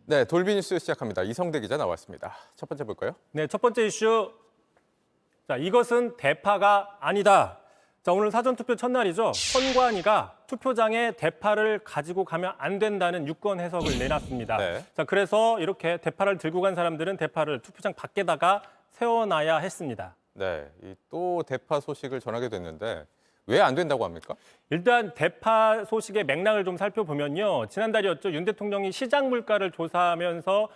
네, 돌비 뉴스 시작합니다. 이성대 기자 나왔습니다. 첫 번째 볼까요? 네, 첫 번째 이슈. 자, 이것은 대파가 아니다. 자, 오늘 사전투표 첫날이죠. 선관위가 투표장에 대파를 가지고 가면 안 된다는 유권 해석을 내놨습니다. 네. 자, 그래서 이렇게 대파를 들고 간 사람들은 대파를 투표장 밖에다가 세워놔야 했습니다. 네, 또 대파 소식을 전하게 됐는데 왜 안 된다고 합니까? 일단 대파 소식의 맥락을 좀 살펴보면요. 지난달이었죠. 윤 대통령이 시장 물가를 조사하면서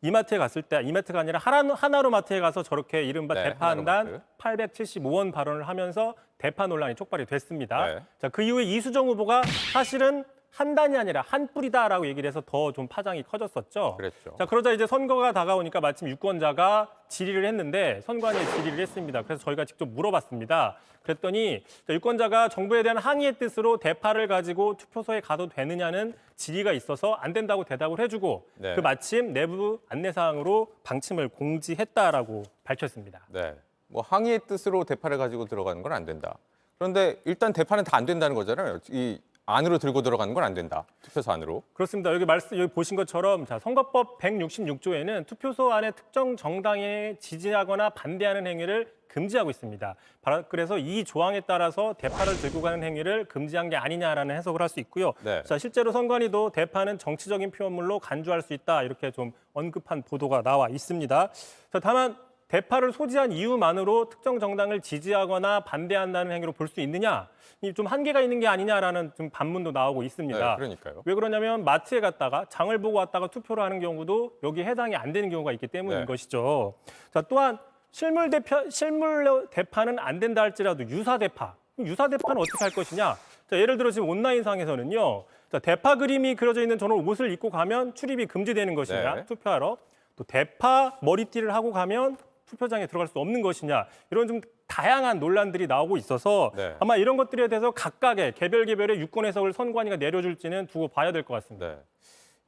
이마트에 갔을 때, 이마트가 아니라 하나로마트에 가서 저렇게 이른바 네, 대파 한 단 하나로마트. 875원 발언을 하면서 대파 논란이 촉발이 됐습니다. 네. 자, 그 이후에 이수정 후보가 사실은 한 단이 아니라 한 뿌리다라고 얘기를 해서 더 좀 파장이 커졌었죠. 그랬죠. 자, 그러자 이제 선거가 다가오니까 마침 유권자가 질의를 했는데 선관위에 질의를 했습니다. 그래서 저희가 직접 물어봤습니다. 그랬더니 유권자가 정부에 대한 항의의 뜻으로 대파를 가지고 투표소에 가도 되느냐는 질의가 있어서 안 된다고 대답을 해주고 네. 그 마침 내부 안내사항으로 방침을 공지했다라고 밝혔습니다. 네, 뭐 항의의 뜻으로 대파를 가지고 들어가는 건 안 된다. 그런데 일단 대파는 다 안 된다는 거잖아요. 이 안으로 들고 들어가는 건 안 된다. 투표소 안으로. 그렇습니다. 여기 보신 것처럼 자, 선거법 166조에는 투표소 안에 특정 정당에 지지하거나 반대하는 행위를 금지하고 있습니다. 그래서 이 조항에 따라서 대파를 들고 가는 행위를 금지한 게 아니냐라는 해석을 할 수 있고요. 네. 자, 실제로 선관위도 대파는 정치적인 표현물로 간주할 수 있다 이렇게 좀 언급한 보도가 나와 있습니다. 자, 다만 대파를 소지한 이유만으로 특정 정당을 지지하거나 반대한다는 행위로 볼 수 있느냐? 이 좀 한계가 있는 게 아니냐라는 좀 반문도 나오고 있습니다. 네, 그러니까요. 왜 그러냐면 마트에 갔다가 장을 보고 왔다가 투표를 하는 경우도 여기에 해당이 안 되는 경우가 있기 때문인 네. 것이죠. 자, 또한 실물 대파는 안 된다 할지라도 유사 대파는 어떻게 할 것이냐? 자, 예를 들어 지금 온라인상에서는요. 자, 대파 그림이 그려져 있는 저런 옷을 입고 가면 출입이 금지되는 것이냐? 네. 투표하러. 또 대파 머리띠를 하고 가면 투표장에 들어갈 수 없는 것이냐? 이런 좀 다양한 논란들이 나오고 있어서 네. 아마 이런 것들에 대해서 각각의 개별의 유권 해석을 선관위가 내려줄지는 두고 봐야 될 것 같습니다. 네.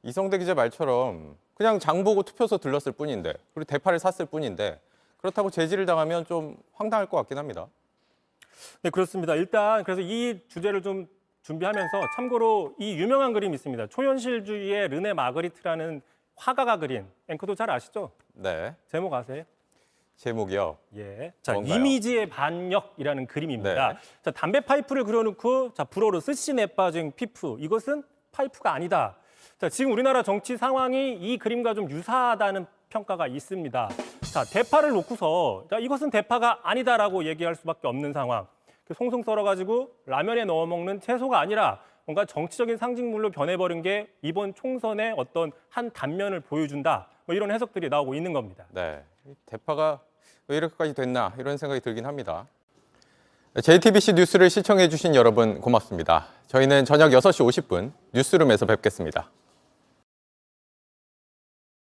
이성대 기자 말처럼 그냥 장 보고 투표소 들렀을 뿐인데 그리고 대파를 샀을 뿐인데 그렇다고 제지를 당하면 좀 황당할 것 같긴 합니다. 네, 그렇습니다. 일단 그래서 이 주제를 좀 준비하면서 참고로 이 유명한 그림이 있습니다. 초현실주의의 르네 마그리트라는 화가가 그린 앵커도 잘 아시죠? 네. 제목 아세요? 제목이요. 예. 자, 뭔가요? 이미지의 반역이라는 그림입니다. 네. 자, 담배 파이프를 그려놓고 자, 불어로 스시내 빠진 피프. 이것은 파이프가 아니다. 자, 지금 우리나라 정치 상황이 이 그림과 좀 유사하다는 평가가 있습니다. 자, 대파를 놓고서 자, 이것은 대파가 아니다라고 얘기할 수밖에 없는 상황. 송송 썰어가지고 라면에 넣어 먹는 채소가 아니라 뭔가 정치적인 상징물로 변해버린 게 이번 총선의 어떤 한 단면을 보여준다. 뭐 이런 해석들이 나오고 있는 겁니다. 네. 대파가 왜 이렇게까지 됐나 이런 생각이 들긴 합니다. JTBC 뉴스를 시청해 주신 여러분 고맙습니다. 저희는 저녁 6시 50분 뉴스룸에서 뵙겠습니다.